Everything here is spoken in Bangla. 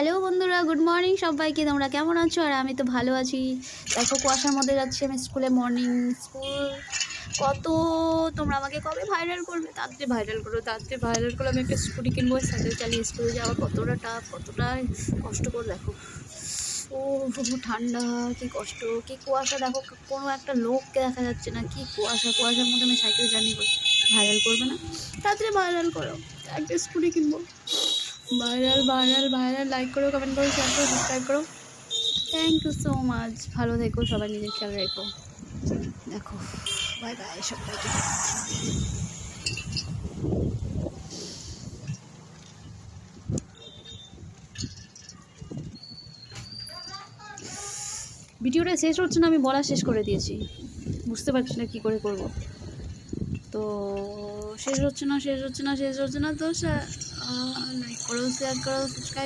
হ্যালো বন্ধুরা, গুড মর্নিং সবাইকে। তোমরা কেমন আছো? আর আমি তো ভালো আছি। দেখো, কুয়াশার মধ্যে যাচ্ছি আমি স্কুলে। Morning school. কত তোমরা আমাকে কবে ভাইরাল করবে? তাড়াতাড়ি ভাইরাল করো, তাড়াতাড়ি ভাইরাল করো। আমি একটা স্কুটি কিনবো, সাইকেল চালিয়ে স্কুলে যাওয়া কতটা টাফ, কতটা কষ্টকর। দেখো, ও ঠান্ডা, কি কষ্ট, কি কুয়াশা। দেখো, কোনো একটা লোককে দেখা যাচ্ছে না। কি কুয়াশা, কুয়াশার মধ্যে আমি সাইকেল জার্নি করি। ভাইরাল করবে না? তাড়াতাড়ি ভাইরাল করো, একটা স্কুটি কিনবো। ভাইরাল ভাইরাল ভাইরাল, লাইক করো, কমেন্ট করো, শেয়ার করো, সাবস্ক্রাইব করো। Thank you so much. ভালো থেকো, সবাই নিজের খেয়াল রেখো। দেখো, বাই বাই সবাইকে। ভিডিওটা শেষ হচ্ছে না, আমি বলা শেষ করে দিয়েছি। বুঝতে পারছি না কী করে করব। তো শেষ হচ্ছে না, শেষ হচ্ছে না, শেষ হচ্ছে না। তো লাইক করো, শেয়ার করো, সাবস্ক্রাইব